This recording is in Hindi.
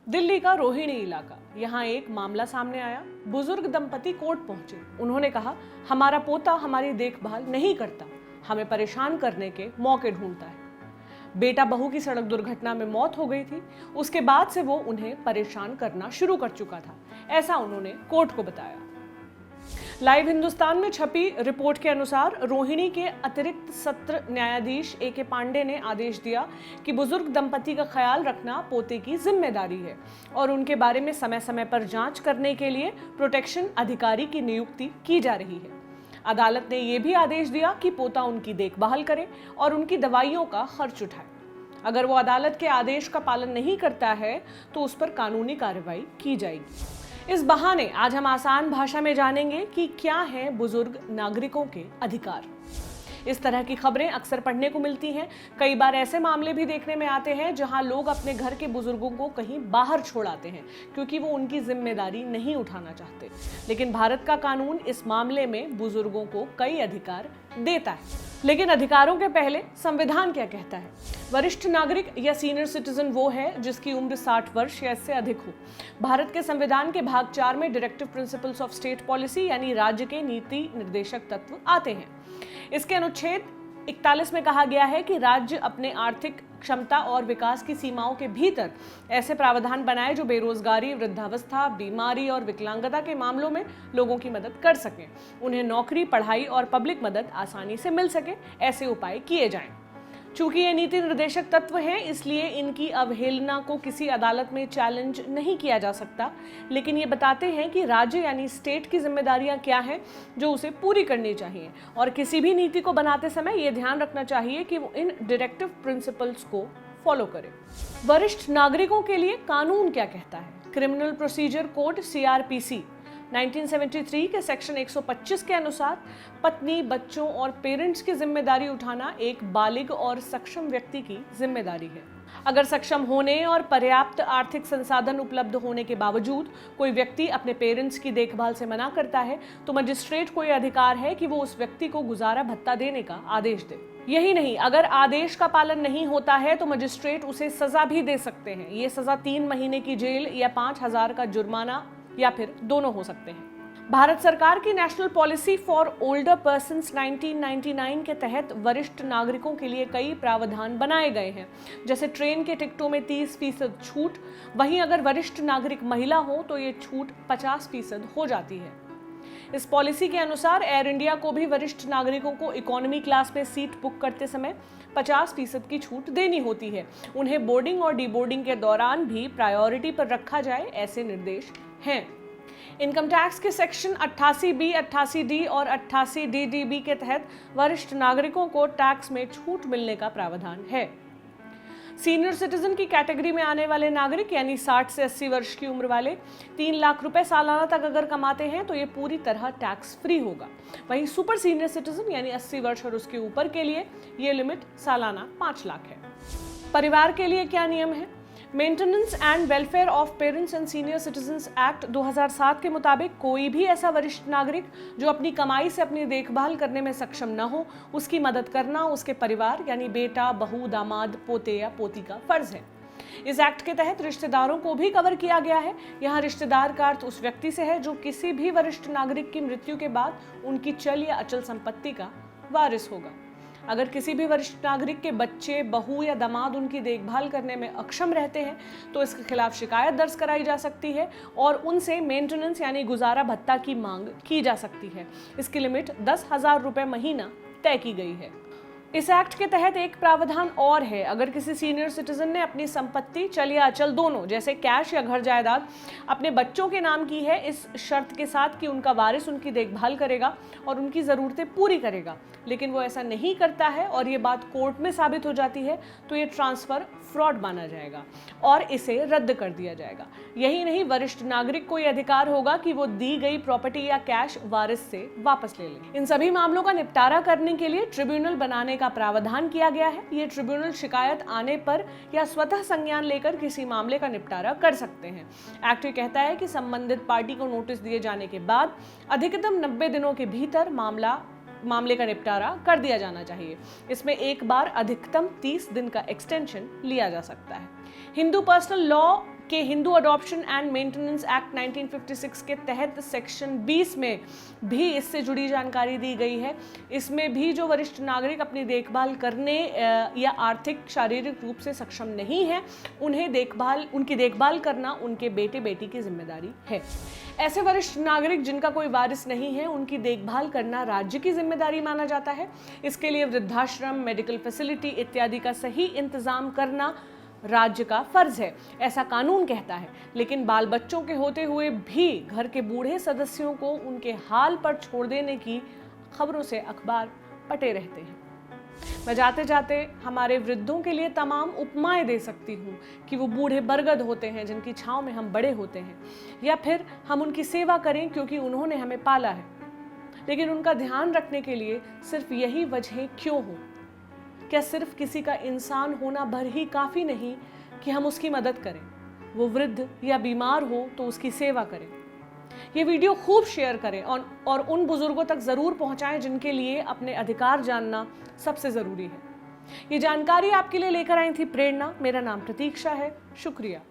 दिल्ली का रोहिणी इलाका, यहाँ एक मामला सामने आया। बुजुर्ग दंपति कोर्ट पहुंचे। उन्होंने कहा, हमारा पोता हमारी देखभाल नहीं करता, हमें परेशान करने के मौके ढूंढता है। बेटा बहू की सड़क दुर्घटना में मौत हो गई थी, उसके बाद से वो उन्हें परेशान करना शुरू कर चुका था, ऐसा उन्होंने कोर्ट को बताया। लाइव हिंदुस्तान में छपी रिपोर्ट के अनुसार रोहिणी के अतिरिक्त सत्र न्यायाधीश ए.के. पांडे ने आदेश दिया कि बुजुर्ग दंपति का ख्याल रखना पोते की जिम्मेदारी है और उनके बारे में समय समय पर जांच करने के लिए प्रोटेक्शन अधिकारी की नियुक्ति की जा रही है। अदालत ने यह भी आदेश दिया कि पोता उनकी देखभाल करे और उनकी दवाइयों का खर्च उठाए। अगर वो अदालत के आदेश का पालन नहीं करता है तो उस पर कानूनी कार्रवाई की जाएगी। इस बहाने आज हम आसान भाषा में जानेंगे कि क्या है बुजुर्ग नागरिकों के अधिकार। इस तरह की खबरें अक्सर पढ़ने को मिलती हैं। कई बार ऐसे मामले भी देखने में आते हैं जहां लोग अपने घर के बुजुर्गों को कहीं बाहर छोड़ आते हैं क्योंकि वो उनकी जिम्मेदारी नहीं उठाना चाहते। लेकिन भारत का कानून इस मामले में बुजुर्गों को कई अधिकार देता है। लेकिन अधिकारों के पहले संविधान क्या कहता है? वरिष्ठ नागरिक या सीनियर सिटीजन वो है जिसकी उम्र 60 वर्ष या इससे अधिक हो। भारत के संविधान के भाग 4 में directive principles of state policy यानी राज्य के नीति निर्देशक तत्व आते हैं। इसके अनुच्छेद 41 में कहा गया है कि राज्य अपने आर्थिक क्षमता और विकास की सीमाओं के भीतर ऐसे प्रावधान बनाए जो बेरोजगारी, वृद्धावस्था, बीमारी और विकलांगता के मामलों में लोगों की मदद कर सकें। उन्हें नौकरी, पढ़ाई और पब्लिक मदद आसानी से मिल सके, ऐसे उपाय किए जाएं। चूंकि ये नीति निर्देशक तत्व हैं, इसलिए इनकी अवहेलना को किसी अदालत में चैलेंज नहीं किया जा सकता। लेकिन ये बताते हैं कि राज्य यानी स्टेट की जिम्मेदारियां क्या हैं जो उसे पूरी करनी चाहिए और किसी भी नीति को बनाते समय ये ध्यान रखना चाहिए कि वो इन डायरेक्टिव प्रिंसिपल्स को फॉलो करे। वरिष्ठ नागरिकों के लिए कानून क्या कहता है? क्रिमिनल प्रोसीजर कोड CRPC 1973 के सेक्शन 125 के अनुसार पत्नी, बच्चों और पेरेंट्स की जिम्मेदारी उठाना एक बालिग और सक्षम व्यक्ति की जिम्मेदारी है। अगर सक्षम होने और पर्याप्त आर्थिक संसाधन उपलब्ध होने के बावजूद कोई व्यक्ति अपने पेरेंट्स की देखभाल से मना करता है तो मजिस्ट्रेट को यह अधिकार है कि वो उस व्यक्ति को गुजारा भत्ता देने का आदेश दे। यही नहीं, अगर आदेश का पालन नहीं होता है तो मजिस्ट्रेट उसे सजा भी दे सकते हैं। ये सजा 3 महीने की जेल या 5,000 का जुर्माना या फिर दोनों हो सकते हैं। भारत सरकार की national policy for older persons 1999 के तहत वरिष्ठ नागरिकों के लिए कई प्रावधान बनाए गए हैं, जैसे ट्रेन के टिकटों में 30% छूट। वहीं अगर वरिष्ठ नागरिक महिला हो तो ये छूट 50% हो जाती है। इस पॉलिसी के अनुसार एयर इंडिया को भी वरिष्ठ नागरिकों को इकोनॉमी क्लास में सीट बुक करते समय 50% की छूट देनी होती है। उन्हें बोर्डिंग और डीबोर्डिंग के दौरान भी प्रायोरिटी पर रखा जाए, ऐसे निर्देश हैं। इनकम टैक्स के सेक्शन 88B, 88D और 88DDB के तहत वरिष्ठ नागरिकों को टैक्स में छूट मिलने का प्रावधान है। सीनियर सिटीजन की कैटेगरी में आने वाले नागरिक यानी 60 से 80 वर्ष की उम्र वाले 3 लाख रुपए सालाना तक अगर कमाते हैं तो ये पूरी तरह टैक्स फ्री होगा। वहीं सुपर सीनियर सिटीजन यानी 80 वर्ष और उसके ऊपर के लिए ये लिमिट सालाना 5 लाख है। परिवार के लिए क्या नियम है? Maintenance and welfare of parents and senior citizens act 2007 के मुताबिक कोई भी ऐसा वरिष्ठ नागरिक जो अपनी कमाई से अपनी देखभाल करने में सक्षम न हो, उसकी मदद करना उसके परिवार यानी बेटा, बहू, दामाद, पोते या पोती का फर्ज है। इस एक्ट के तहत रिश्तेदारों को भी कवर किया गया है। यहाँ रिश्तेदार का अर्थ उस व्यक्ति से है जो किसी भी वरिष्ठ नागरिक की मृत्यु के बाद उनकी चल या अचल संपत्ति का वारिस होगा। अगर किसी भी वरिष्ठ नागरिक के बच्चे, बहू या दामाद उनकी देखभाल करने में अक्षम रहते हैं तो इसके खिलाफ शिकायत दर्ज कराई जा सकती है और उनसे मेंटेनेंस यानी गुजारा भत्ता की मांग की जा सकती है। इसकी लिमिट 10,000 रुपए महीना तय की गई है। इस एक्ट के तहत एक प्रावधान और है। अगर किसी सीनियर सिटीजन ने अपनी संपत्ति, चल या अचल दोनों, जैसे कैश या घर जायदाद, अपने बच्चों के नाम की है, इस शर्त के साथ कि उनका वारिस उनकी देखभाल करेगा और उनकी ज़रूरतें पूरी करेगा, लेकिन वो ऐसा नहीं करता है और ये बात कोर्ट में साबित हो जाती है तो ये ट्रांसफ़र फ्रॉड माना जाएगा और इसे रद्द कर दिया जाएगा। यही नहीं, वरिष्ठ नागरिक को यह अधिकार होगा कि वो दी गई प्रॉपर्टी या कैश वारिस से वापस ले ले। इन सभी मामलों का निपटारा करने के लिए ट्रिब्यूनल बनाने का प्रावधान किया गया है। ये ट्रिब्यूनल शिकायत आने पर या स्वतः संज्ञान लेकर किसी मामले का निपटारा कर सकते हैं। एक्ट ये कहता है कि संबंधित पार्टी को नोटिस दिए जाने के बाद अधिकतम 90 दिनों के भीतर मामले का निपटारा कर दिया जाना चाहिए। इसमें एक बार अधिकतम 30 दिन का एक्सटेंशन लिया जा सकता है। हिंदू पर्सनल लॉ कि Hindu adoption and maintenance act 1956 के तहत सेक्शन 20 में भी इससे जुड़ी जानकारी दी गई है। इसमें भी जो वरिष्ठ नागरिक अपनी देखभाल करने या आर्थिक शारीरिक रूप से सक्षम नहीं है, उनकी देखभाल करना उनके बेटे बेटी की जिम्मेदारी है। ऐसे वरिष्ठ नागरिक जिनका कोई वारिस नहीं है, उनकी देखभाल करना राज्य की जिम्मेदारी माना जाता है। इसके लिए वृद्धाश्रम, मेडिकल फैसिलिटी इत्यादि का सही इंतजाम करना राज्य का फर्ज है, ऐसा कानून कहता है। लेकिन बाल बच्चों के होते हुए भी घर के बूढ़े सदस्यों को उनके हाल पर छोड़ देने की खबरों से अखबार पटे रहते हैं। मैं जाते जाते हमारे वृद्धों के लिए तमाम उपमाएं दे सकती हूँ कि वो बूढ़े बरगद होते हैं जिनकी छांव में हम बड़े होते हैं, या फिर हम उनकी सेवा करें क्योंकि उन्होंने हमें पाला है। लेकिन उनका ध्यान रखने के लिए सिर्फ यही वजह क्यों हो? क्या सिर्फ किसी का इंसान होना भर ही काफ़ी नहीं कि हम उसकी मदद करें? वो वृद्ध या बीमार हो तो उसकी सेवा करें। ये वीडियो खूब शेयर करें और उन बुजुर्गों तक ज़रूर पहुंचाएं जिनके लिए अपने अधिकार जानना सबसे ज़रूरी है। ये जानकारी आपके लिए लेकर आई थी प्रेरणा। मेरा नाम प्रतीक्षा है। शुक्रिया।